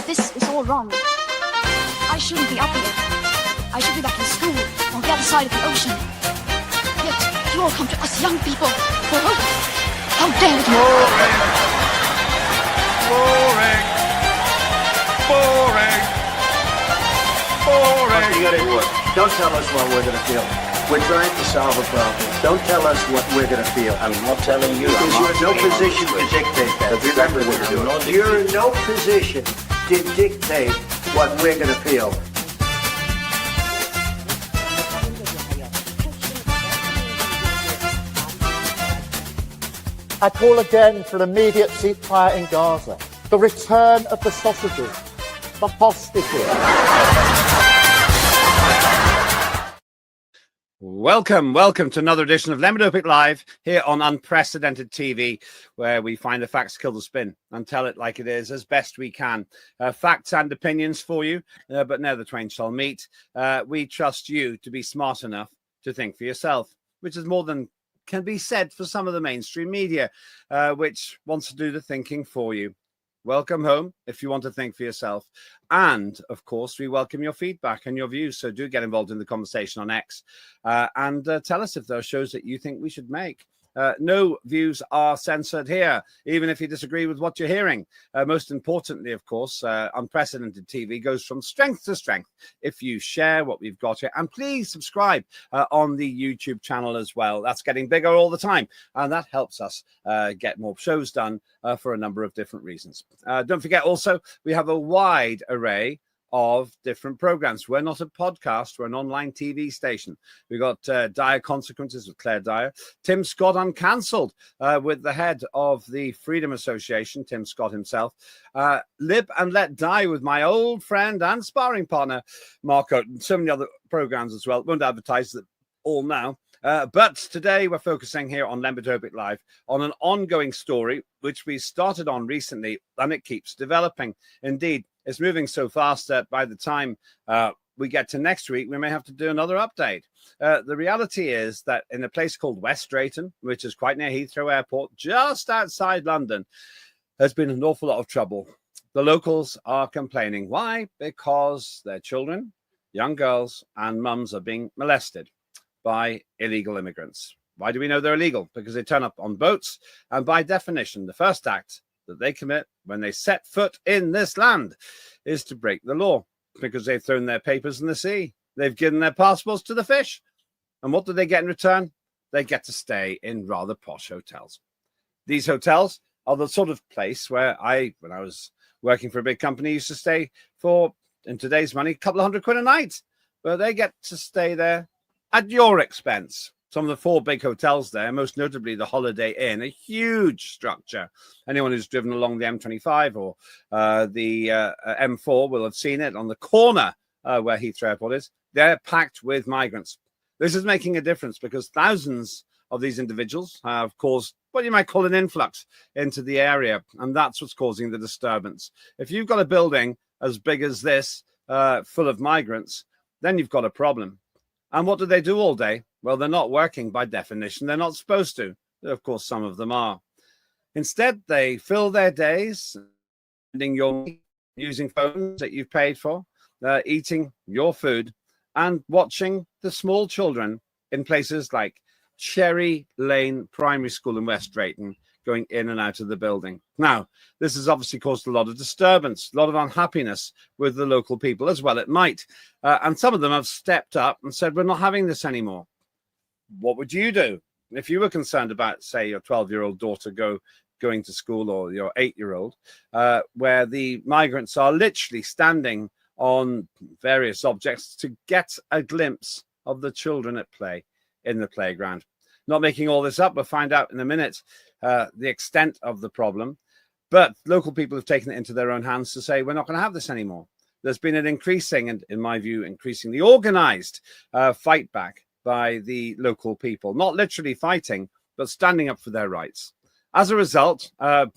This is all wrong. I shouldn't be up here. I should be back in school on the other side of the ocean. Yet you all come to us young people for hope. How dare you? Boring. Boring. Boring. Boring. You got it work. Don't tell us what we're going to feel. We're trying to solve a problem. Don't tell us what we're going to feel. I'm not telling you. Because you're in no position to dictate that. Remember what you're doing. You're in no position to dictate what we're going to feel. I call again for an immediate ceasefire in Gaza, the return of the sausages, the hostages. Welcome to another edition of Lembit Öpik Live here on Unprecedented TV, where we find the facts, kill the spin, and tell it like it is as best we can. Facts and opinions for you, but never the twain shall meet. We trust you to be smart enough to think for yourself, which is more than can be said for some of the mainstream media, which wants to do the thinking for you. Welcome home if you want to think for yourself. And, of course, we welcome your feedback and your views. So do get involved in the conversation on X and tell us if there are shows that you think we should make. No views are censored here, even if you disagree with what you're hearing. Most importantly, of course, Unprecedented TV goes from strength to strength if you share what we've got here. And please subscribe on the YouTube channel as well. That's getting bigger all the time, and that helps us get more shows done for a number of different reasons. Don't forget also, we have a wide array of different programs. We're not a podcast, we're an online TV station. We've got Dire Consequences with Claire Dyer, Tim Scott Uncancelled with the head of the Freedom Association, Tim Scott himself, Live and Let Die with my old friend and sparring partner, Marco, and so many other programs as well. Won't advertise them all now. But today we're focusing here on Lembit Öpik Live on an ongoing story, which we started on recently, and it keeps developing. Indeed, it's moving so fast that by the time we get to next week, we may have to do another update. The reality is that in a place called West Drayton, which is quite near Heathrow Airport, just outside London, there's been an awful lot of trouble. The locals are complaining. Why? Because their children, young girls, and mums are being molested by illegal immigrants. Why do we know they're illegal? Because they turn up on boats, and by definition, the first act that they commit when they set foot in this land is to break the law, because they've thrown their papers in the sea. They've given their passports to the fish. And what do they get in return? They get to stay in rather posh hotels. These hotels are the sort of place where when I was working for a big company, used to stay for, in today's money, a couple of £100 a night. But they get to stay there at your expense. Some of the 4 big hotels there, most notably the Holiday Inn, a huge structure. Anyone who's driven along the M25 or the M4 will have seen it on the corner where Heathrow Airport is. They're packed with migrants. This is making a difference because thousands of these individuals have caused what you might call an influx into the area, and that's what's causing the disturbance. If you've got a building as big as this full of migrants, then you've got a problem. And what do they do all day? Well, they're not working by definition. They're not supposed to. Of course, some of them are. Instead, they fill their days spending your using phones that you've paid for, eating your food, and watching the small children in places like Cherry Lane Primary School in West Drayton going in and out of the building. Now, this has obviously caused a lot of disturbance, a lot of unhappiness with the local people, as well it might. And some of them have stepped up and said, we're not having this anymore. What would you do if you were concerned about, say, your 12-year-old daughter going to school, or your 8-year-old, where the migrants are literally standing on various objects to get a glimpse of the children at play in the playground? Not making all this up, we'll find out in a minute the extent of the problem. But local people have taken it into their own hands to say, we're not going to have this anymore. There's been an increasing, and in my view, increasingly organized fight back by the local people, not literally fighting, but standing up for their rights. As a result,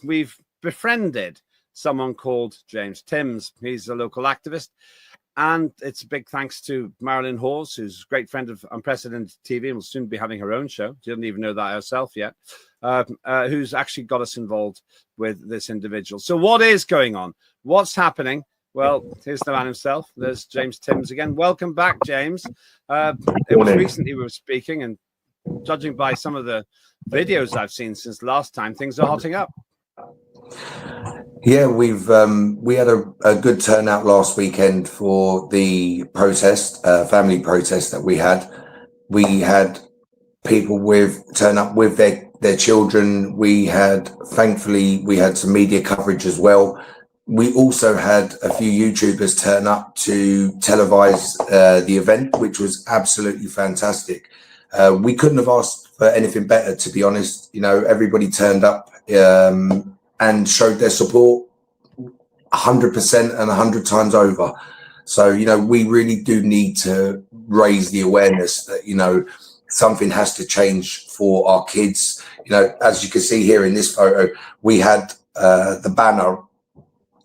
we've befriended someone called James Timms. He's a local activist. And it's a big thanks to Marilyn Hawes, who's a great friend of Unprecedented TV and will soon be having her own show. She doesn't even know that herself yet, who's actually got us involved with this individual. So what is going on? What's happening? Well, here's the man himself. There's James Timms again. Welcome back, James. It was recently we were speaking, and judging by some of the videos I've seen since last time, things are hotting up. Yeah, we had a good turnout last weekend for the protest, family protest that we had. We had people turn up with their children. Thankfully, we had some media coverage as well. We also had a few YouTubers turn up to televise the event, which was absolutely fantastic. We couldn't have asked for anything better, to be honest. You know, everybody turned up and showed their support 100% and 100 times over. So, you know, we really do need to raise the awareness that, you know, something has to change for our kids. You know, as you can see here in this photo, we had the banner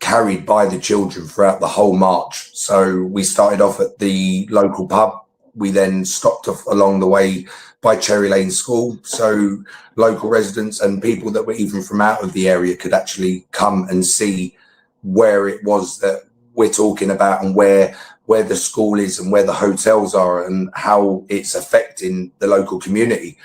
carried by the children throughout the whole march. So we started off at the local pub. We then stopped off along the way by Cherry Lane School. So local residents and people that were even from out of the area could actually come and see where it was that we're talking about, and where the school is and where the hotels are and how it's affecting the local community.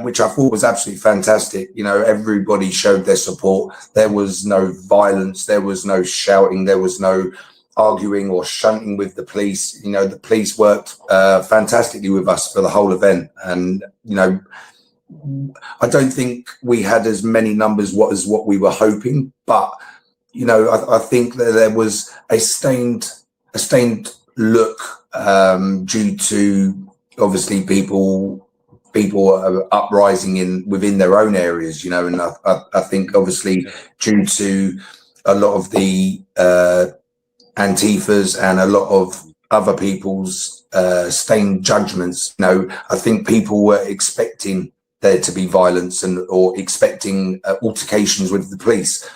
Which I thought was absolutely fantastic. You know, everybody showed their support. There was no violence, there was no shouting, there was no arguing or shunting with the police. You know, the police worked fantastically with us for the whole event. And, you know, I don't think we had as many numbers as what we were hoping, but, you know, I think that there was a stained look due to obviously people are uprising within their own areas, you know, and I think obviously due to a lot of the Antifas and a lot of other people's stained judgments, you know, I think people were expecting there to be violence or expecting altercations with the police,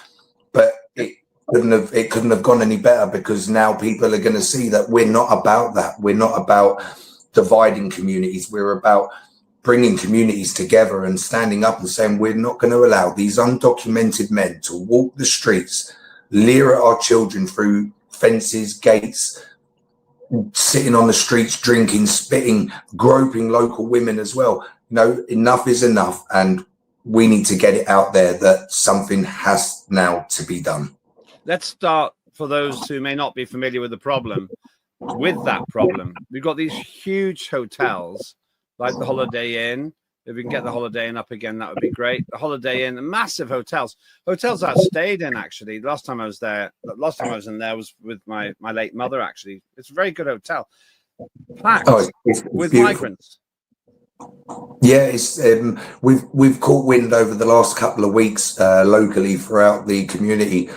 but it couldn't have gone any better, because now people are going to see that we're not about that. We're not about dividing communities. We're about bringing communities together and standing up and saying we're not going to allow these undocumented men to walk the streets, leer at our children through fences, gates, sitting on the streets, drinking, spitting, groping local women as well. You know, enough is enough, and we need to get it out there that something has now to be done. Let's start, for those who may not be familiar with the problem, with that problem. We've got these huge hotels like the Holiday Inn. If we can get the Holiday Inn up again, that would be great. The Holiday Inn, massive hotels I've stayed in, actually. Last time I was in there was with my late mother, actually. It's a very good hotel. Packed with beautiful migrants. Yeah, it's we've caught wind over the last couple of weeks locally throughout the community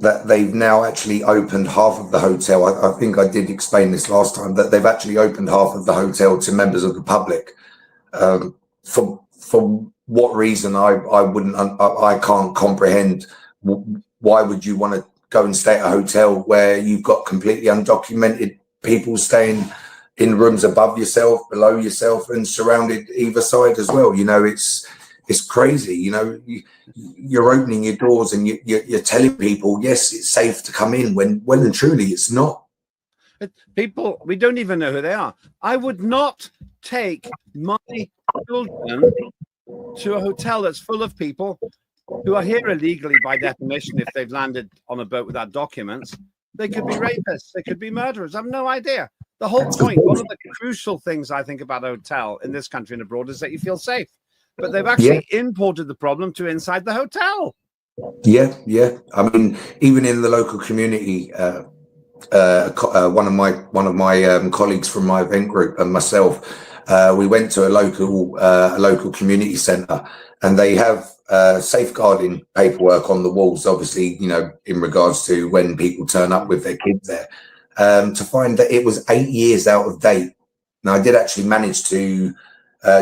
that they've now actually opened half of the hotel. I think I did explain this last time, that they've actually opened half of the hotel to members of the public. For what reason, I can't comprehend. Why would you want to go and stay at a hotel where you've got completely undocumented people staying in rooms above yourself, below yourself, and surrounded either side as well? You know, it's crazy. You know, you're opening your doors and you're telling people, yes, it's safe to come in, when well and truly it's not. People, we don't even know who they are. I would not take my children to a hotel that's full of people who are here illegally by definition. If they've landed on a boat without documents, they could be rapists, they could be murderers. I have no idea. The whole point, one of the crucial things I think about a hotel in this country and abroad is that you feel safe. But they've actually imported the problem to inside the hotel. Yeah. I mean, even in the local community, one of my colleagues from my event group and myself, we went to a local community centre, and they have safeguarding paperwork on the walls, obviously, you know, in regards to when people turn up with their kids there, to find that it was 8 years out of date. Now, I did actually manage to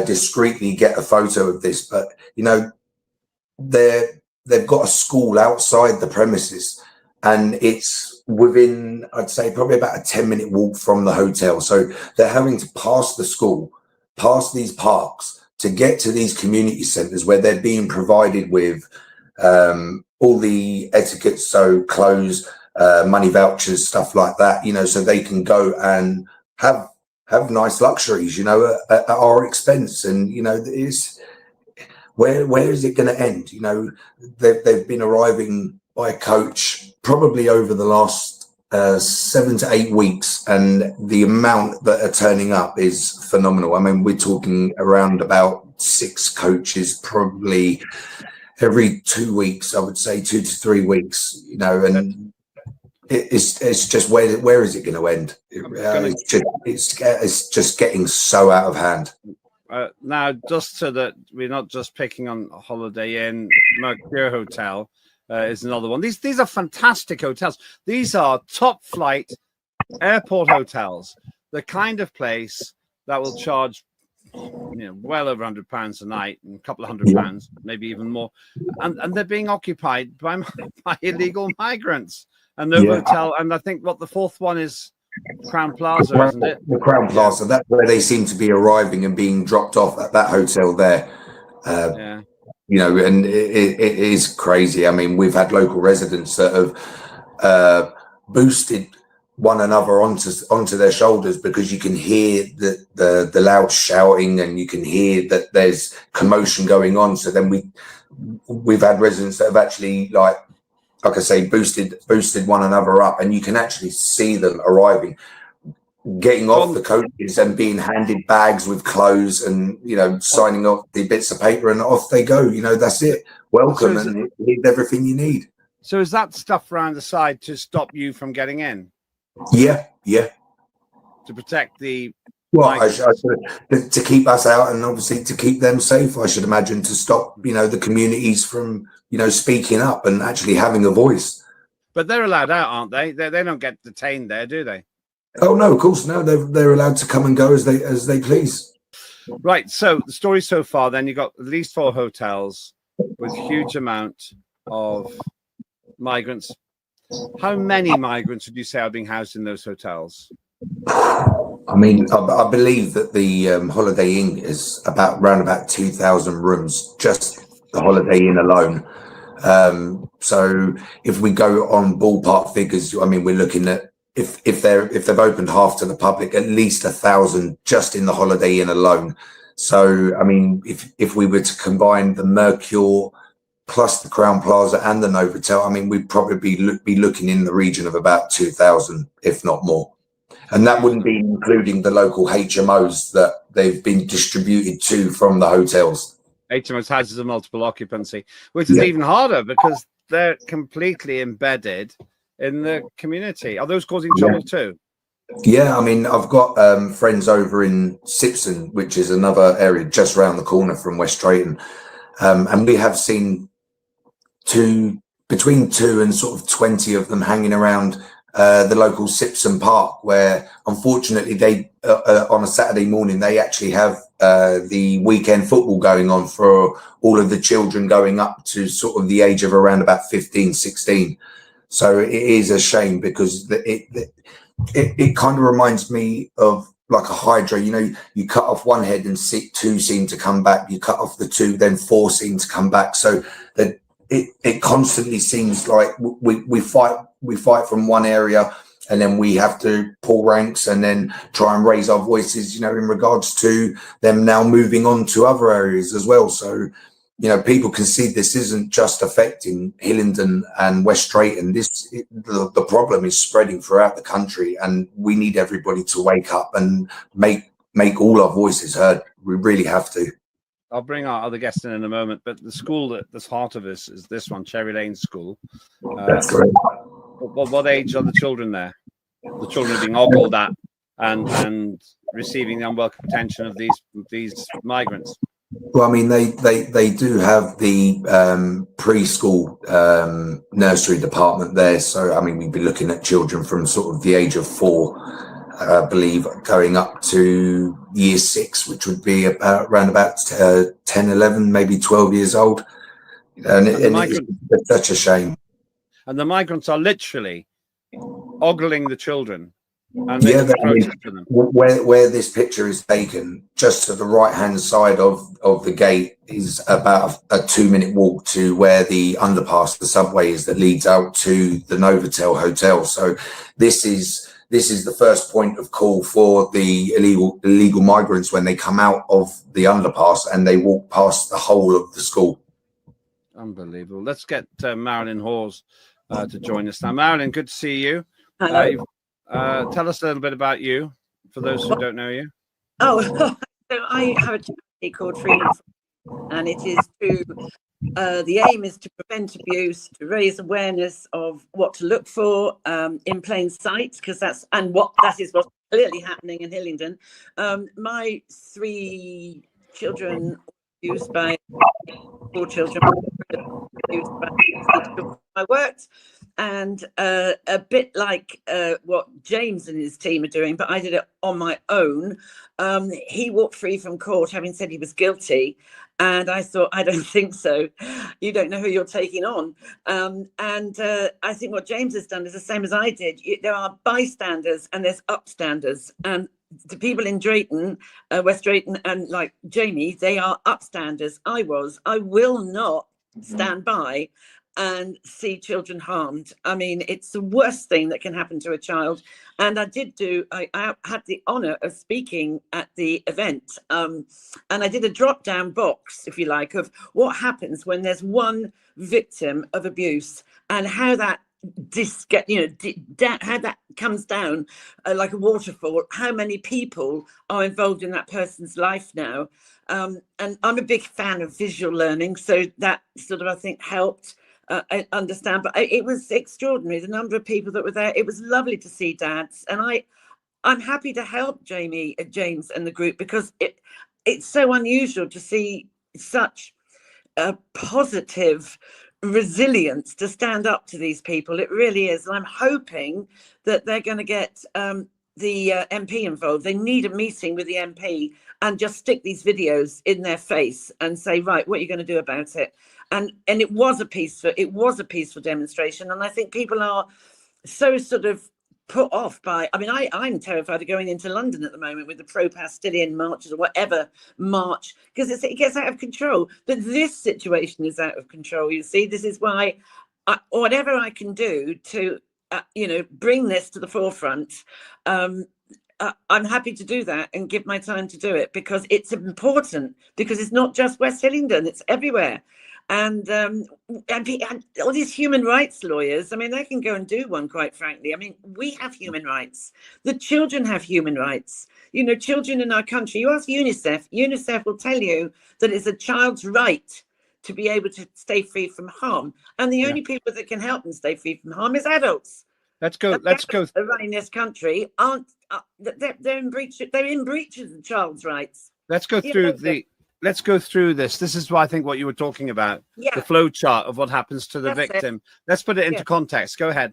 discreetly get a photo of this, but, you know, they've got a school outside the premises, and it's within, I'd say, probably about a 10-minute walk from the hotel. So they're having to pass the school, past these parks, to get to these community centres where they're being provided with all the etiquette, so clothes, money vouchers, stuff like that, you know, so they can go and have nice luxuries, you know, at our expense. And, you know, where is it going to end? You know, they've been arriving by coach probably over the last 7 to 8 weeks, and the amount that are turning up is phenomenal. I mean, we're talking around about 6 coaches probably every 2 weeks, I would say 2 to 3 weeks, you know, and it's just where is it going to end? It's just getting so out of hand. Now, just so that we're not just picking on Holiday Inn, Mercure Hotel is another one. These are fantastic hotels. These are top flight airport hotels, the kind of place that will charge, you know, well over £100 a night, and a couple of £100, maybe even more, and they're being occupied by illegal migrants. And no hotel, and I think what the fourth one is Crown Plaza, isn't it? The Crown Plaza. That's where they seem to be arriving and being dropped off at that hotel there. You know, and it is crazy. I mean, we've had local residents that have boosted one another onto their shoulders, because you can hear the loud shouting, and you can hear that there's commotion going on. So then we've had residents that have actually, like I say, boosted one another up, and you can actually see them arriving, getting off the coaches and being handed bags with clothes, and, you know, signing off the bits of paper, and off they go. You know, that's it. Welcome, and you need everything you need. So is that stuff around the side to stop you from getting in? Yeah. To protect the... Well, to keep us out, and obviously to keep them safe, I should imagine, to stop, you know, the communities from, you know, speaking up and actually having a voice. But they're allowed out, aren't they? They don't get detained there, do they? Oh no, of course no. They're allowed to come and go as they please. Right. So the story so far, then, you've got at least 4 hotels with huge amount of migrants. How many migrants would you say are being housed in those hotels? I mean, I believe that the Holiday Inn is around about 2,000 rooms, just the Holiday Inn alone. So if we go on ballpark figures, I mean, we're looking at, if they've opened half to the public, at least 1,000 just in the Holiday Inn alone. So I mean, if we were to combine the Mercure plus the Crown Plaza and the Novotel, I mean, we'd probably be looking in the region of about 2,000, if not more. And that wouldn't be including the local HMOs that they've been distributed to from the hotels. HMOs, houses of multiple occupancy, which is even harder because they're completely embedded in the community. Are those causing trouble too? Yeah, I mean, I've got friends over in Sipson, which is another area just around the corner from West Drayton. And we have seen between 2 and sort of 20 of them hanging around the local Sipson Park, where unfortunately they on a Saturday morning they actually have the weekend football going on for all of the children going up to sort of the age of around about 15, 16. So it is a shame, because it kind of reminds me of like a hydra. You know, you cut off one head and 2 seem to come back. You cut off the 2, then 4 seem to come back. So that it constantly seems like we fight from one area, and then we have to pull ranks and then try and raise our voices, you know, in regards to them now moving on to other areas as well. So, you know, people can see this isn't just affecting Hillingdon and West Drayton. The problem is spreading throughout the country, and we need everybody to wake up and make all our voices heard. We really have to. I'll bring our other guests in a moment, but the school that's heart of this is this one, Cherry Lane School. That's correct. What age are the children there? The children are being ogled at and receiving the unwelcome attention of these migrants. Well, I mean, they do have the preschool nursery department there. So, I mean, we'd be looking at children from sort of the age of 4, I believe, going up to year 6, which would be around about 10, 11, maybe 12 years old. And it's such a shame. And the migrants are literally ogling the children and make Yeah, the I mean, process for them. where this picture is taken, just to the right hand side of the gate is about a 2-minute walk to where the underpass, the subway is that leads out to the Novotel Hotel. So this is the first point of call for the illegal migrants when they come out of the underpass and they walk past the whole of the school. Unbelievable. Let's get Marilyn Hawes to join us now. Marilyn, good to see you. Hello. Tell us a little bit about you, for those who don't know you. Oh, so I have a charity called Freedom, and it is to the aim is to prevent abuse, to raise awareness of what to look for in plain sight, because that is what's clearly happening in Hillingdon. My 3 children abused by 4 children abused by I worked. And a bit like what James and his team are doing, but I did it on my own. He walked free from court, having said he was guilty. And I thought, I don't think so. You don't know who you're taking on. I think what James has done is the same as I did. There are bystanders and there's upstanders. And the people in Drayton, West Drayton, and like Jamie, they are upstanders. I will not stand by and see children harmed. I mean, it's the worst thing that can happen to a child. And I had the honor of speaking at the event. And I did a drop down box, if you like, of what happens when there's one victim of abuse and how that how that comes down like a waterfall, how many people are involved in that person's life now. And I'm a big fan of visual learning. So that sort of, I think, helped. I understand, but it was extraordinary, the number of people that were there. It was lovely to see dads, and I'm happy to help James and the group, because it's so unusual to see such a positive resilience to stand up to these people. It really is, and I'm hoping that they're going to get the MP involved. They need a meeting with the MP and just stick these videos in their face and say, right, what are you going to do about it? And it was a peaceful demonstration, and I think people are so sort of put off by. I mean, I'm terrified of going into London at the moment with the pro-Palestinian marches or whatever march, because it gets out of control. But this situation is out of control. You see, this is why whatever I can do to bring this to the forefront. I'm happy to do that and give my time to do it, because it's important, because it's not just West Hillingdon, it's everywhere. And all these human rights lawyers, I mean, they can go and do one, quite frankly. I mean, we have human rights. The children have human rights. You know, children in our country, you ask UNICEF will tell you that it's a child's right to be able to stay free from harm. And the only people that can help them stay free from harm is adults. Let's go. Running this country they're in breach of the child's rights. Let's go through Let's go through this. This is what I think what you were talking about. Yeah. The flow chart of what happens to the victim. Let's put it into context. Go ahead.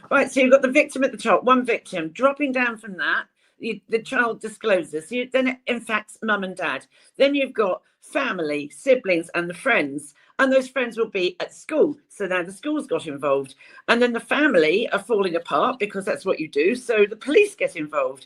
Right. So you've got the victim at the top, one victim. Dropping down from that, the child discloses. Then it infects mum and dad. Then you've got family, siblings, and the friends. And those friends will be at school. So now the school's got involved. And then the family are falling apart, because that's what you do. So the police get involved.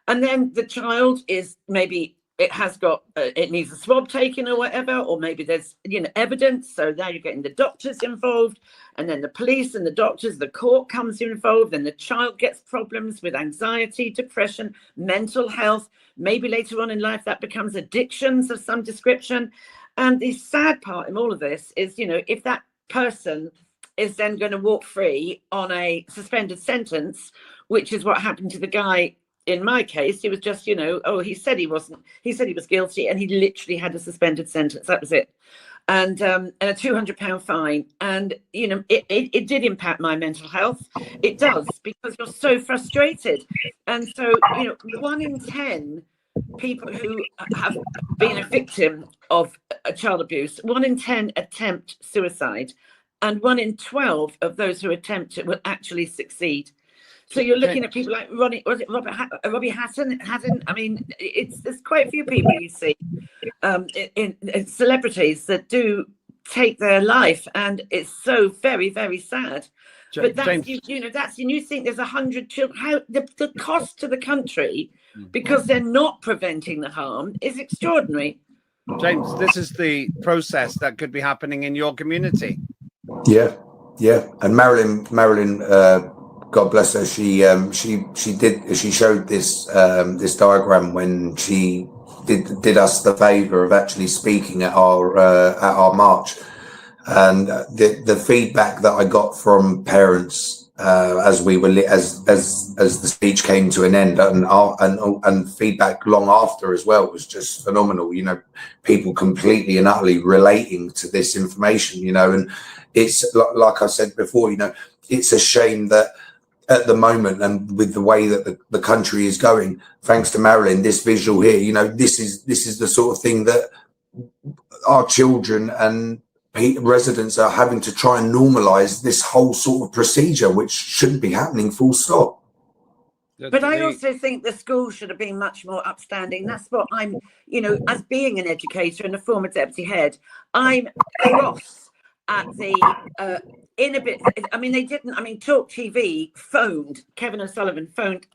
And then the child is maybe... it needs a swab taken or whatever, or maybe there's evidence. So now you're getting the doctors involved, and then the police and the doctors, the court comes involved, and the child gets problems with anxiety, depression, mental health. Maybe later on in life that becomes addictions of some description. And the sad part in all of this is, if that person is then going to walk free on a suspended sentence, which is what happened to the guy. In my case, he was just, he said he wasn't. He said he was guilty, and he literally had a suspended sentence. That was it, and a £200 fine. And it did impact my mental health. It does, because you're so frustrated. And so 1 in 10 people who have been a victim of a child abuse, 1 in 10 attempt suicide, and 1 in 12 of those who attempt it will actually succeed. So you're looking at people like Robbie Hatton. I mean, there's quite a few people you see in celebrities that do take their life, and it's so very, very sad. But that's James. you know, that's, and you think there's 100 children. How the cost to the country because they're not preventing the harm is extraordinary. James, this is the process that could be happening in your community. Yeah. And Marilyn, God bless her. She showed this this diagram when she did us the favour of actually speaking at our march, and the feedback that I got from parents as we were as the speech came to an end, and feedback long after as well, was just phenomenal. You know, people completely and utterly relating to this information. You know, and it's like I said before. You know, it's a shame that at the moment, and with the way that the country is going, thanks to Marilyn, this visual here, you know, this is the sort of thing that our children and residents are having to try and normalize, this whole sort of procedure, which shouldn't be happening, full stop. But I also think the school should have been much more upstanding. That's what I'm, you know, as being an educator and a former deputy head, I'm cross at the I mean, they didn't. I mean, Talk TV phoned Kevin O'Sullivan, phoned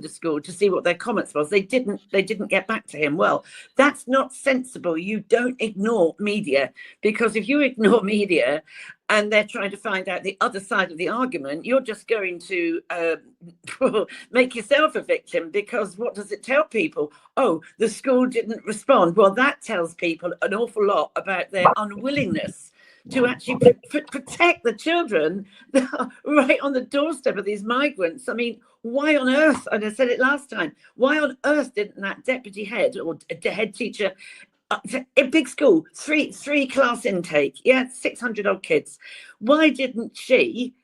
the school to see what their comments was. They didn't get back to him. Well, that's not sensible. You don't ignore media, because if you ignore media and they're trying to find out the other side of the argument, you're just going to make yourself a victim, because what does it tell people? Oh, the school didn't respond. Well, that tells people an awful lot about their unwillingness to actually protect the children that are right on the doorstep of these migrants. I mean, why on earth, and I said it last time, why on earth didn't that deputy head or head teacher, a big school, three class intake, 600 odd kids, why didn't she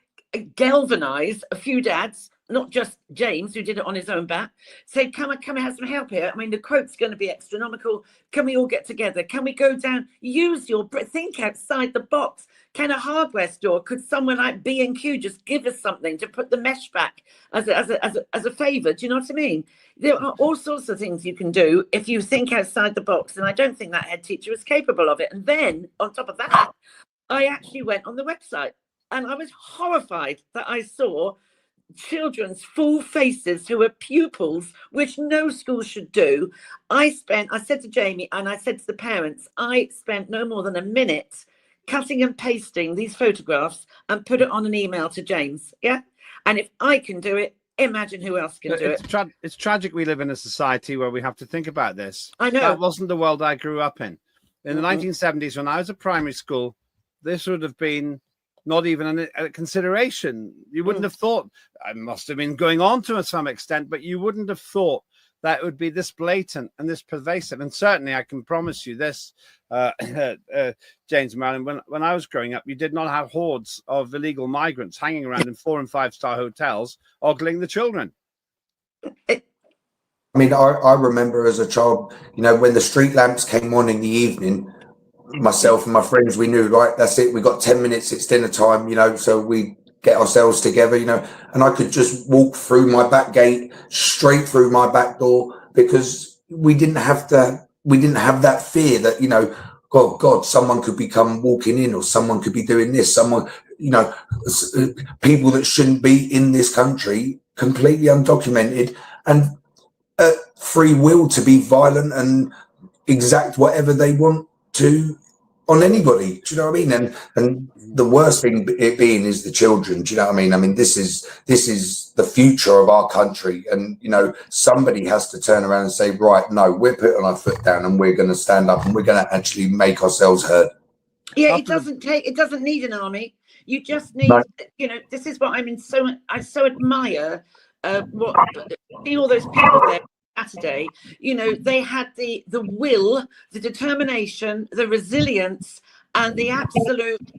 galvanize a few dads, not just James, who did it on his own bat, say, come and have some help here? I mean, the quote's going to be astronomical. Can we all get together? Can we go down, use your, think outside the box? Can a hardware store, could someone like B&Q just give us something to put the mesh back as a favour? Do you know what I mean? There are all sorts of things you can do if you think outside the box, and I don't think that head teacher was capable of it. And then, on top of that, I actually went on the website, and I was horrified that I saw children's full faces who are pupils, which no school should do. I said to Jamie, and I said to the parents, I spent no more than a minute cutting and pasting these photographs and put it on an email to James. Yeah. And if I can do it, imagine who else can do it. It's tragic we live in a society where we have to think about this. I know. That wasn't the world I grew up in. In the 1970s, when I was at primary school, this would have been not even a consideration. You wouldn't have thought, I must have been going on to some extent, but you wouldn't have thought that it would be this blatant and this pervasive. And certainly I can promise you this, James Marilyn, when I was growing up, you did not have hordes of illegal migrants hanging around in 4- and 5-star hotels, ogling the children. I mean, I remember as a child, you know, when the street lamps came on in the evening, myself and my friends, we knew, right, that's it, we got 10 minutes, it's dinner time, you know, so we get ourselves together, you know, and I could just walk through my back gate, straight through my back door, because we didn't have that fear that, you know, God, someone could be come walking in, or someone could be doing this, someone, you know, people that shouldn't be in this country, completely undocumented, and free will to be violent and exact whatever they want to on anybody. Do you know what I mean? And the worst thing it being is the children. Do you know what I mean? I mean, this is the future of our country, and you know, somebody has to turn around and say, right, no, we're putting our foot down and we're going to stand up and we're going to actually make ourselves heard. Yeah, it doesn't need an army. You just need, you know, this is what I so admire see all those people there Saturday. You know, they had the will, the determination, the resilience, and the absolute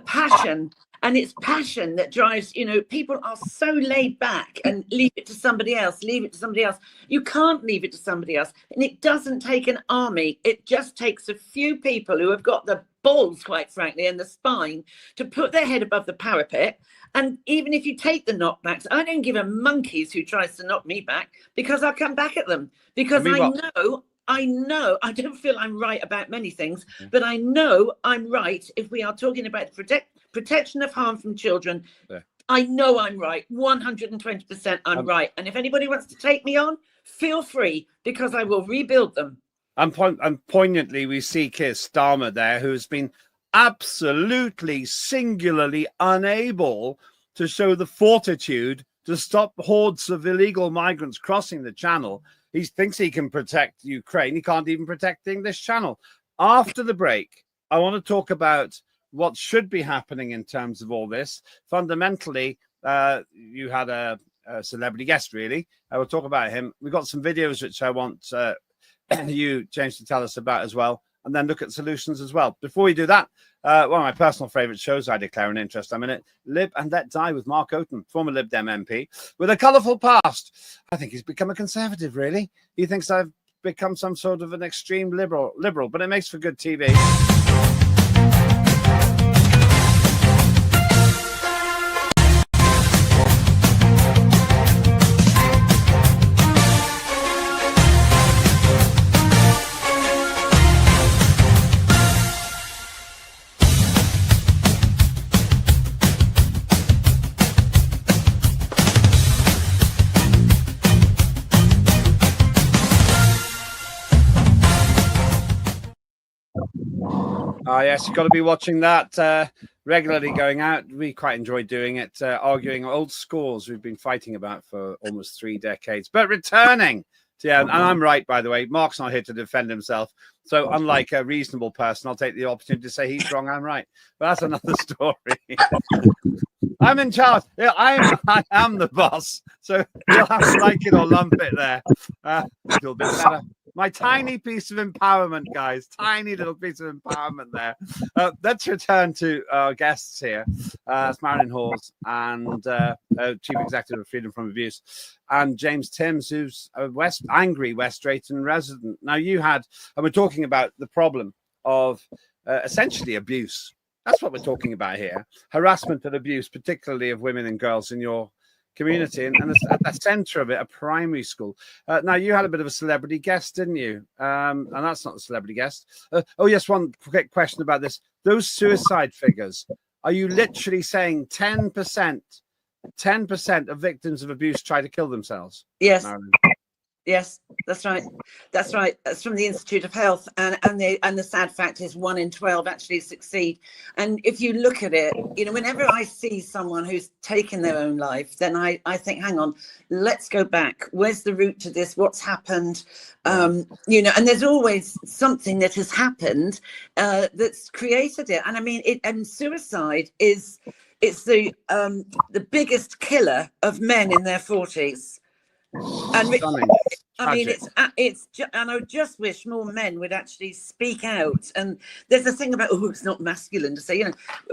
passion. And it's passion that drives, you know, people are so laid back and leave it to somebody else, You can't leave it to somebody else. And it doesn't take an army. It just takes a few people who have got the balls, quite frankly, and the spine to put their head above the parapet. And even if you take the knockbacks, I don't give a monkeys who tries to knock me back, because I'll come back at them. Because I know, I don't feel I'm right about many things, but I know I'm right if we are talking about protection of harm from children. Yeah. I know I'm right. 120% I'm right. And if anybody wants to take me on, feel free, because I will rebuild them. And poignantly, we see Keir Starmer there, who's been absolutely singularly unable to show the fortitude to stop hordes of illegal migrants crossing the channel. He thinks he can protect Ukraine. He can't even protect the English Channel. After the break, I want to talk about what should be happening in terms of all this. Fundamentally, you had a celebrity guest, really. I will talk about him. We've got some videos which I want you, James, to tell us about as well, and then look at solutions as well. Before we do that, one of my personal favourite shows, I declare an interest. I'm in it. Live and Let Die with Mark Oaten, former Lib Dem MP, with a colourful past. I think he's become a conservative, really. He thinks I've become some sort of an extreme liberal, but it makes for good TV. Yes, you've got to be watching that regularly going out. We quite enjoy doing it, arguing old scores we've been fighting about for almost 3 decades, but returning. Yeah, and I'm right, by the way. Mark's not here to defend himself. So unlike a reasonable person, I'll take the opportunity to say he's wrong, I'm right. But that's another story. I'm in charge. Yeah, I am the boss. So you'll have to like it or lump it there. A little bit better. My tiny piece of empowerment, guys. Tiny little piece of empowerment there. Let's return to our guests here. It's Marilyn Hawes and Chief Executive of Freedom from Abuse, and James Timms, who's a angry West Drayton resident. Now, and we're talking about the problem of essentially abuse. That's what we're talking about here. Harassment and abuse, particularly of women and girls in your community, and at the centre of it, a primary school. Now, you had a bit of a celebrity guest, didn't you? And that's not a celebrity guest. Oh, yes, one quick question about this. Those suicide figures, are you literally saying 10% of victims of abuse try to kill themselves? Yes. Marilyn? Yes, that's right. That's right. That's from the Institute of Health, and the sad fact is 1 in 12 actually succeed. And if you look at it, whenever I see someone who's taken their own life, then I think, hang on, let's go back. Where's the root to this? What's happened? And there's always something that has happened that's created it. And I mean, and suicide it's the biggest killer of men in their 40s. And I mean, and I just wish more men would actually speak out. And there's a thing about, it's not masculine to say,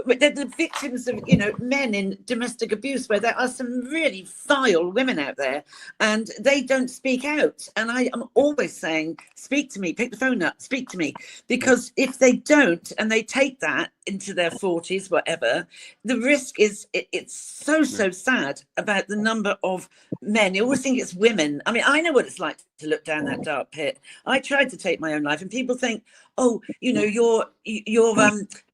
but they're the victims of, men in domestic abuse, where there are some really vile women out there and they don't speak out. And I am always saying, speak to me, pick the phone up, speak to me, because if they don't, and they take that into their 40s, whatever, the risk is, it's so sad about the number of men. You always think it's women. I mean, I know what it's like to look down that dark pit. I tried to take my own life, and people think, you're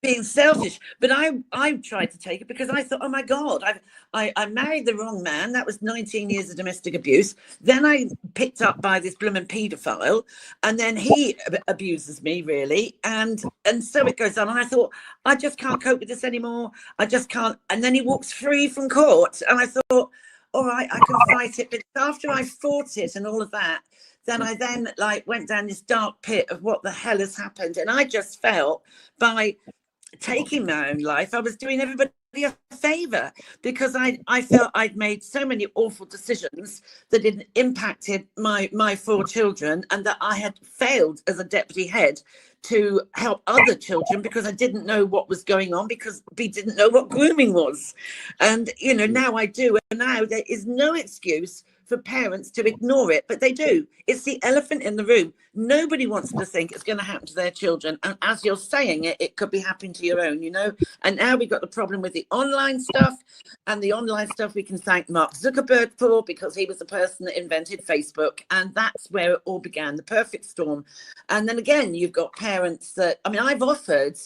being selfish. But I tried to take it because I thought, oh my God, I married the wrong man. That was 19 years of domestic abuse. Then I picked up by this blooming paedophile, and then he abuses me, really. And so it goes on. And I thought, I just can't cope with this anymore. I just can't. And then he walks free from court. And I thought, all right, I can fight it. But after I fought it and all of that, then I went down this dark pit of what the hell has happened. And I just felt by taking my own life, I was doing everybody a favour, because I felt I'd made so many awful decisions that it impacted my 4 children, and that I had failed as a deputy head to help other children because I didn't know what was going on, because we didn't know what grooming was. And, now I do. And now there is no excuse for parents to ignore it, but they do. It's the elephant in the room. Nobody wants to think it's going to happen to their children. And as you're saying it, it could be happening to your own, And now we've got the problem with the online stuff, and the online stuff we can thank Mark Zuckerberg for, because he was the person that invented Facebook. And that's where it all began, the perfect storm. And then again, you've got parents that, I've offered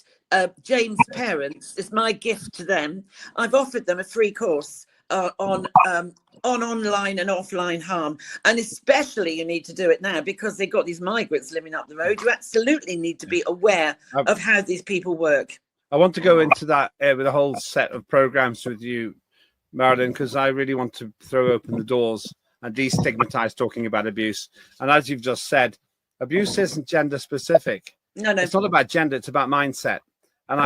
James' parents, it's my gift to them. I've offered them a free course on online and offline harm, and especially you need to do it now because they've got these migrants living up the road. You absolutely need to be aware of how these people work. I want to go into that with a whole set of programs with you, Marilyn, because I really want to throw open the doors and destigmatize talking about abuse. And as you've just said, abuse isn't gender specific. No, it's not about gender, it's about mindset. And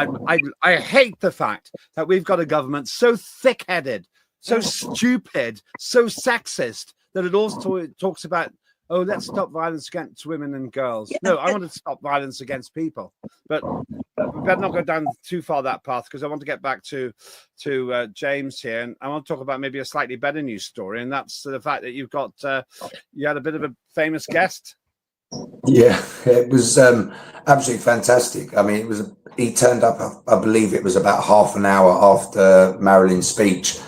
I hate the fact that we've got a government so thick-headed, so stupid, so sexist that it also talks about, oh, let's stop violence against women and girls. No, I want to stop violence against people. But we better not go down too far that path, because I want to get back to James here, and I want to talk about maybe a slightly better news story, and that's the fact that you've got you had a bit of a famous guest. Yeah, it was absolutely fantastic. I mean, he turned up, I believe it was about half an hour after Marilyn's speech,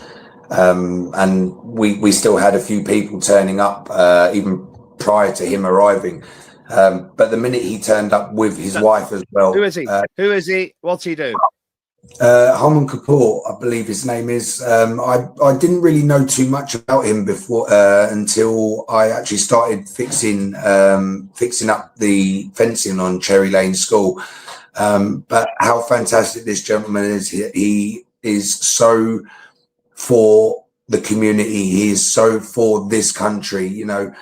and we still had a few people turning up even prior to him arriving. But the minute he turned up with his wife as well. Who is he? Who is he? What's he do? Harman Kapoor, I believe his name is. I didn't really know too much about him before until I actually started fixing up the fencing on Cherry Lane School. But how fantastic this gentleman is! He is so for the community. He is so for this country. You know,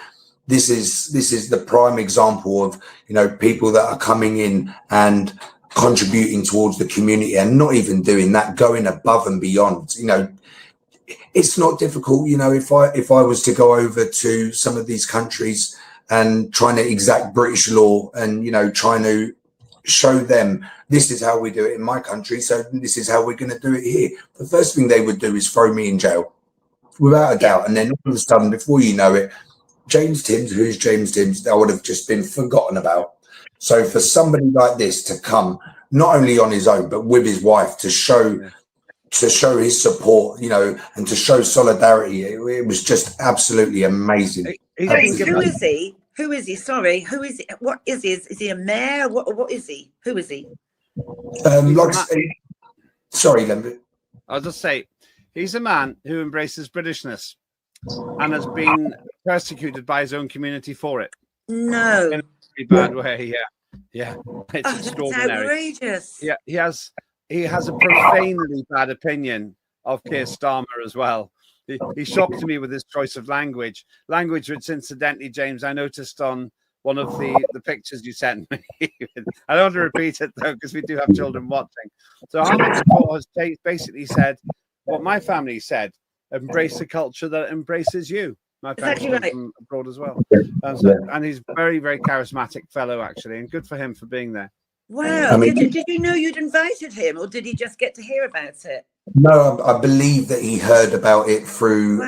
this is the prime example of, you know, people that are coming in and contributing towards the community, and not even doing that, going above and beyond. You know, it's not difficult. You know, if I was to go over to some of these countries and trying to exact British law and, you know, trying to show them this is how we do it in my country, so this is how we're going to do it here, the first thing they would do is throw me in jail, without a doubt. And then all of a sudden, before you know it, James Timms, who's James Timms, that would have just been forgotten about. So for somebody like this to come, not only on his own, but with his wife, to show his support, you know, and to show solidarity, it was just absolutely amazing. James, who is he? Who is he? Sorry, who is he? What is he? Is he a mayor? What is he? Who is he? Sorry, Lembit. I'll just say, he's a man who embraces Britishness and has been persecuted by his own community for it. No. In a pretty bad way, yeah. It's extraordinary. That's outrageous. Yeah, he has a profanely bad opinion of Keir Starmer as well. He shocked me with his choice of language, which incidentally, James, I noticed on one of the pictures you sent me. I don't want to repeat it though, because we do have children watching. So Harman Kapoor has basically said what my family said: embrace a culture that embraces you. My family's exactly right. From abroad as well, and he's very, very charismatic fellow actually, and good for him for being there. Wow! I mean, did you know you'd invited him, or did he just get to hear about it? No, I believe that he heard about it through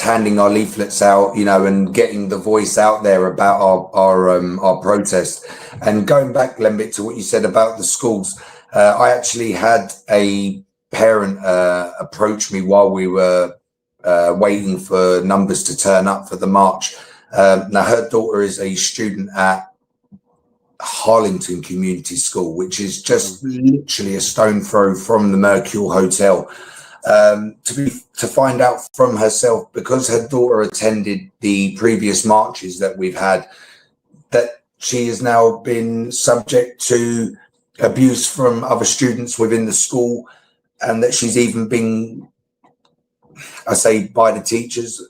handing our leaflets out, you know, and getting the voice out there about our protest. And going back, Lembit, to what you said about the schools, I actually had a parent approach me while we were waiting for numbers to turn up for the march. Now, her daughter is a student at Harlington Community School, which is just literally a stone throw from the Mercure Hotel. To find out from herself, because her daughter attended the previous marches that we've had, that she has now been subject to abuse from other students within the school, and that she's even been, I say, by the teachers.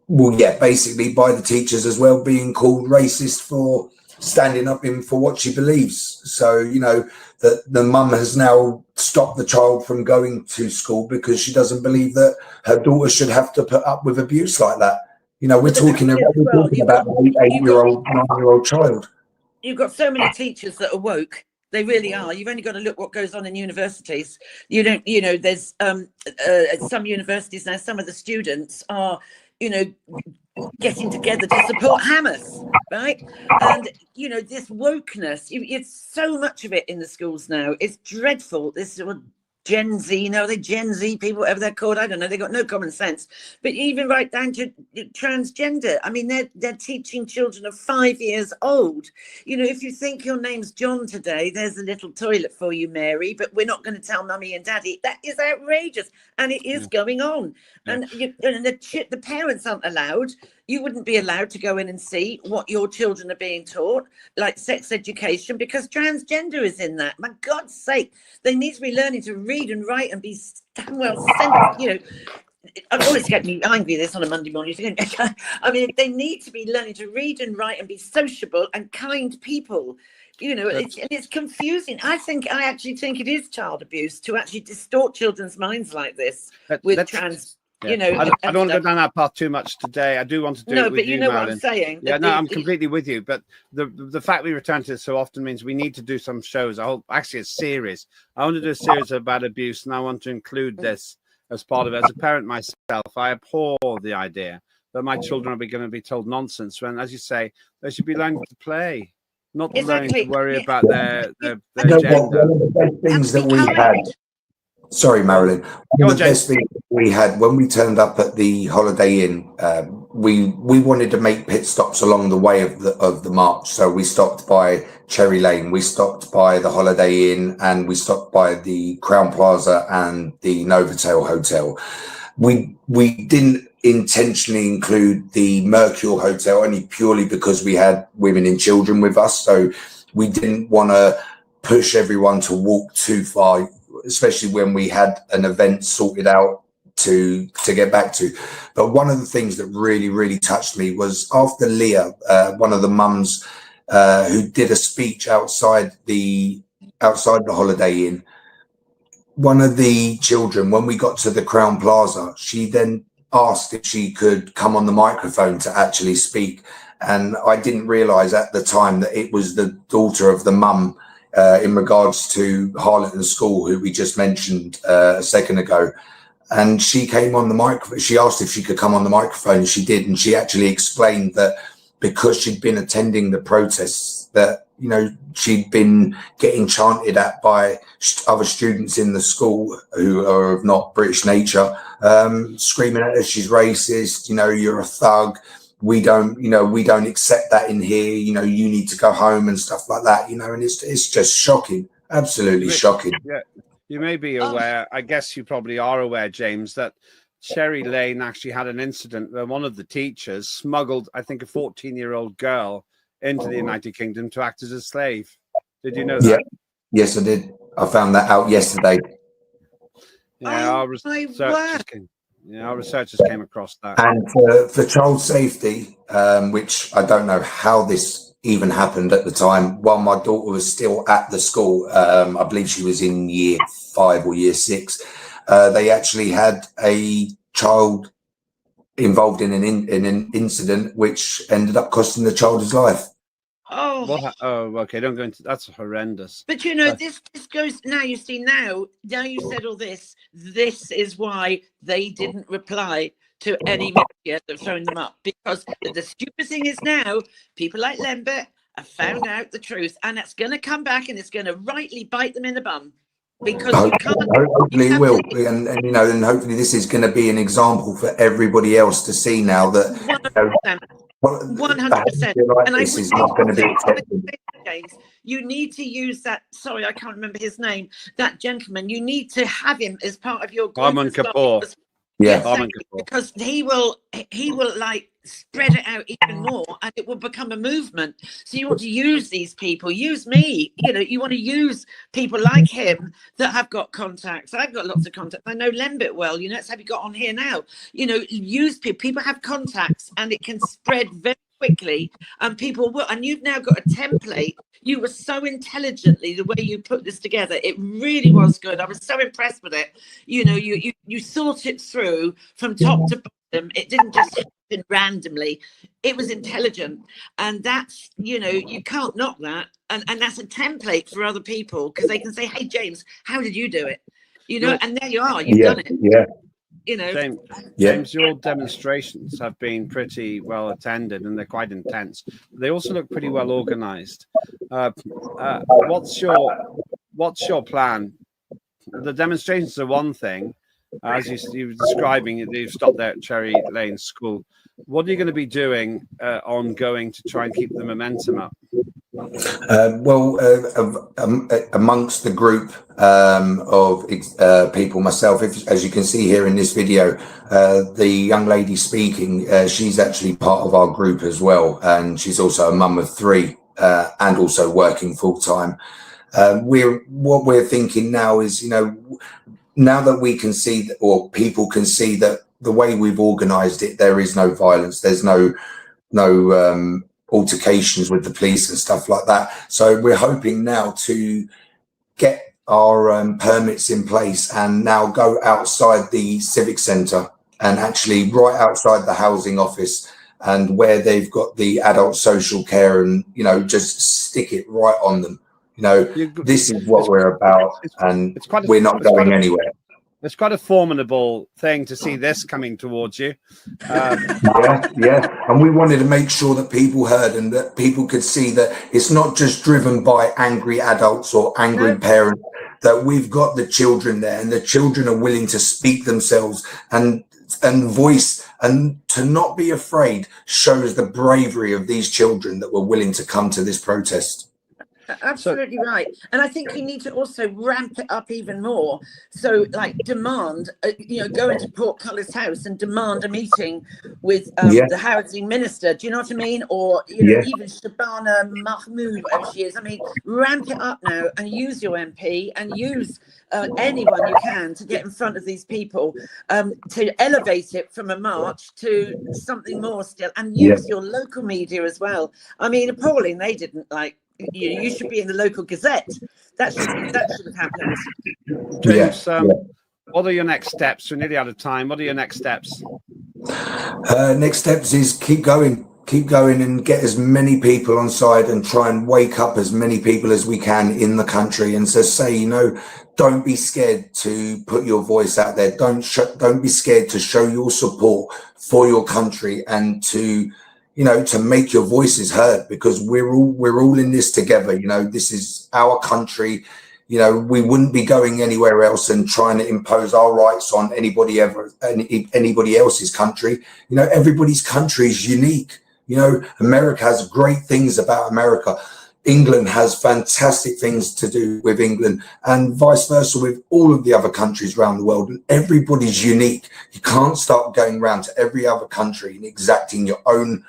Well, yeah, basically by the teachers as well, being called racist for standing up in for what she believes. So, you know, that the mum has now stopped the child from going to school because she doesn't believe that her daughter should have to put up with abuse like that. You know, we're talking about an 8-year-old, 9-year-old child. You've got so many teachers that are woke. They really are. You've only got to look what goes on in universities. You don't, you know, there's some universities now, some of the students are, you know, getting together to support Hamas, right? And, you know, this wokeness, it's so much of it in the schools now. It's dreadful. This sort of Gen Z, no, they Gen Z people, whatever they're called, I don't know, they got no common sense. But even right down to transgender, I mean, they're teaching children of 5 years old. You know, if you think your name's John today, there's a little toilet for you, Mary, but we're not going to tell mummy and daddy. That is outrageous, and it is going on. And the parents aren't allowed. You wouldn't be allowed to go in and see what your children are being taught, like sex education, because transgender is in that. My God's sake, they need to be learning to read and write and be damn well sent, you know. I'm always getting me angry this on a Monday morning. I mean, they need to be learning to read and write and be sociable and kind people. You know, it's confusing. I actually think it is child abuse to actually distort children's minds like this with trans. Yeah. You know, I don't want to go down that path too much today. I do want to do it with but you know Marilyn. what I'm saying. Yeah, no, I'm completely with you. But the fact we return to this so often means we need to do some shows. Actually a series. I want to do a series about abuse, and I want to include this as part of it. As a parent myself, I abhor the idea that my children are going to be told nonsense when, as you say, they should be learning to play, not learning to worry about their gender. One of the best things that we had. Sorry, Marilyn. One of the best things we had when we turned up at the Holiday Inn, we wanted to make pit stops along the way of the march. So we stopped by Cherry Lane, we stopped by the Holiday Inn, and we stopped by the Crown Plaza and the Novotel Hotel. We didn't intentionally include the Mercure Hotel only purely because we had women and children with us. So we didn't want to push everyone to walk too far, especially when we had an event sorted out to get back to. But one of the things that really, really touched me was after Leah, one of the mums who did a speech outside the Holiday Inn, one of the children, when we got to the Crown Plaza, she then asked if she could come on the microphone to actually speak. And I didn't realize at the time that it was the daughter of the mum in regards to Harlington School, who we just mentioned a second ago. And she came on the microphone. She asked if she could come on the microphone. She did. And she actually explained that because she'd been attending the protests, that, you know, she'd been getting chanted at by other students in the school who are of not British nature, screaming at her, she's racist, you know, you're a thug. We don't accept that in here. You know, you need to go home and stuff like that, you know, and it's just shocking. Absolutely shocking. Yeah. You may be aware, I guess you probably are aware, James, that Cherry Lane actually had an incident where one of the teachers smuggled, I think, a 14-year-old girl into the United Kingdom to act as a slave. Did you know that? Yeah. Yes, I did. I found that out yesterday. Yeah, our researchers came across that. And for child safety, which I don't know how this even happened at the time, while my daughter was still at the school, I believe she was in year 5 or year 6, they actually had a child involved in an incident which ended up costing the child his life. Okay, don't go into that's horrendous. But you know, this goes now. You see, now you said all this. This is why they didn't reply to any media that phoned them up, because the stupid thing is now people like Lembit have found out the truth, and it's going to come back and it's going to rightly bite them in the bum. Because hopefully it will, and you know, and hopefully this is going to be an example for everybody else to see now that 100%. And this is not going to be accepted. James, you need to use that. Sorry, I can't remember his name. That gentleman. You need to have him as part of your group. Armand Kapoor. Yeah, exactly, because he will like spread it out even more, and it will become a movement. So you want to use these people, use me. You know, you want to use people like him that have got contacts. I've got lots of contacts. I know Lembit well. You know, that's how we got on here now. You know, use people. People have contacts, and it can spread very quickly, and people will. And you've now got a template. You were so intelligently the way you put this together. It really was good. I was so impressed with it. You know, you thought it through from top to bottom. It didn't just happen randomly. It was intelligent, and that's, you know, you can't knock that. And that's a template for other people, because they can say, "Hey, James, how did you do it?" You know, and there you are. You've done it. Yeah. You know, James, your demonstrations have been pretty well attended, and they're quite intense. They also look pretty well organized. What's your plan the demonstrations are one thing, as you were describing, you've stopped there at Cherry Lane School. What are you going to be doing ongoing to try and keep the momentum up? Amongst the group of people, myself, as you can see here in this video, the young lady speaking, she's actually part of our group as well, and she's also a mum of 3 and also working full time. What we're thinking now is, now that we can see, or people can see that the way we've organised it, there is no violence, there's no altercations with the police and stuff like that. So we're hoping now to get our permits in place and now go outside the civic centre and actually right outside the housing office and where they've got the adult social care and, just stick it right on them. This is what we're about, and we're not going anywhere. It's quite a formidable thing to see this coming towards you. Yeah. And we wanted to make sure that people heard and that people could see that it's not just driven by angry adults or angry parents, that we've got the children there and the children are willing to speak themselves and voice, and to not be afraid shows the bravery of these children that were willing to come to this protest. Absolutely right. And I think you need to also ramp it up even more. So like demand, go into Portcullis House and demand a meeting with the housing minister. Do you know what I mean? Or, even Shabana Mahmood, whatever she is. I mean, ramp it up now and use your MP and use anyone you can to get in front of these people, to elevate it from a march to something more still, and use your local media as well. I mean, appalling, they didn't you should be in the local Gazette. That should have happened. James, what are your next steps? We're nearly out of time. What are your next steps? Next steps is keep going and get as many people on side and try and wake up as many people as we can in the country, and to say, don't be scared to put your voice out there. Don't be scared to show your support for your country and to make your voices heard, because we're all in this together. This is our country. We wouldn't be going anywhere else and trying to impose our rights on anybody else's country. Everybody's country is unique. America has great things about America. England has fantastic things to do with England, and vice versa with all of the other countries around the world. And everybody's unique. You can't start going around to every other country and exacting your own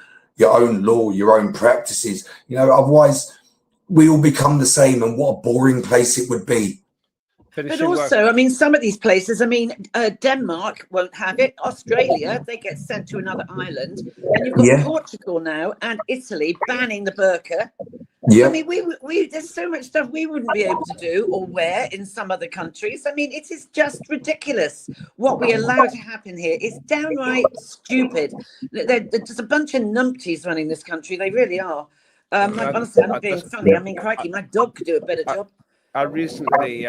law, your own practices. Otherwise we all become the same, and what a boring place it would be. But also, I mean, some of these places, Denmark won't have it. Australia, they get sent to another island. And you've got Portugal now and Italy banning the burqa. I mean, we there's so much stuff we wouldn't be able to do or wear in some other countries. I mean, it is just ridiculous what we allow to happen here. It's downright stupid. There's a bunch of numpties running this country. They really are. Honestly, I'm not being funny. I mean, crikey, my dog could do a better job. I recently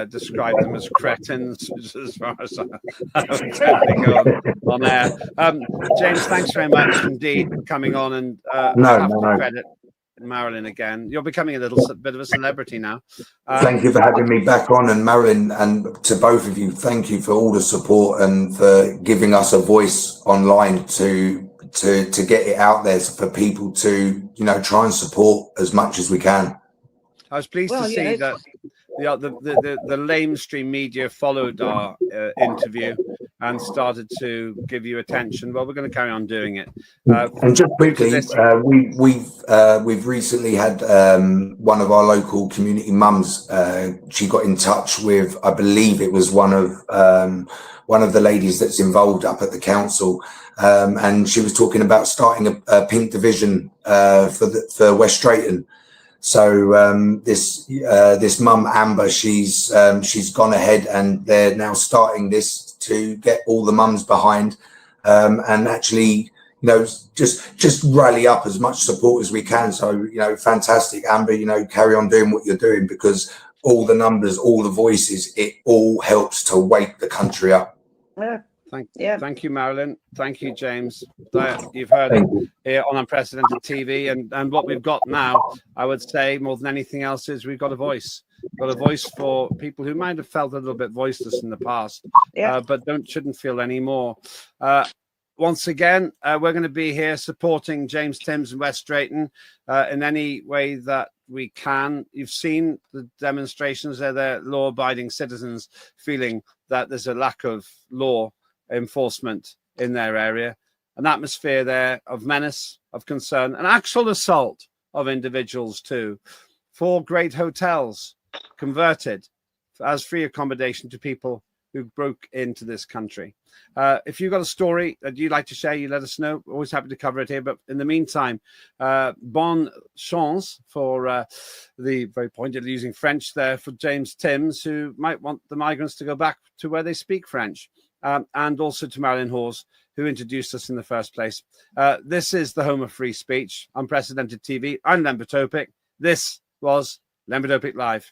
described them as cretins, which is as far as I would totally go on air. James, thanks very much indeed for coming on, and credit Marilyn again. You're becoming a little bit of a celebrity now. Thank you for having me back on, and Marilyn, and to both of you, thank you for all the support and for giving us a voice online to get it out there for people to try and support as much as we can. I was pleased to see that the lamestream media followed our interview and started to give you attention. Well, we're going to carry on doing it. And just quickly, we've recently had one of our local community mums. She got in touch with, I believe it was one of the ladies that's involved up at the council, and she was talking about starting a pink division for West Drayton. So this mum Amber, she's gone ahead, and they're now starting this to get all the mums behind, and actually just rally up as much support as we can. So fantastic, Amber, carry on doing what you're doing, because all the numbers, all the voices, it all helps to wake the country up. Thank you, Marilyn. Thank you, James. You've heard it here on Unprecedented TV, and what we've got now, I would say, more than anything else, is we've got a voice. got a voice for people who might have felt a little bit voiceless in the past, but shouldn't feel anymore. Once again, we're going to be here supporting James Timms and West Drayton in any way that we can. You've seen the demonstrations. They're law-abiding citizens feeling that there's a lack of law enforcement in their area, an atmosphere there of menace, of concern, and actual assault of individuals too. 4 great hotels converted as free accommodation to people who broke into this country. If you've got a story that you'd like to share, you let us know. We're always happy to cover it here. But in the meantime, bonne chance for the very pointedly using French there for James Timms, who might want the migrants to go back to where they speak French, and also to Marilyn Hawes, who introduced us in the first place. This is the home of free speech, Unprecedented TV. I'm Lembit Öpik. This was Lembit Öpik Live.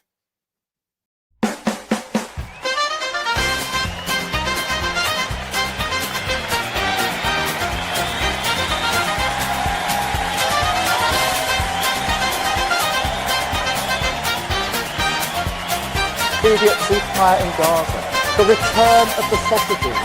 Immediate ceasefire in Gaza, the return of the sausages.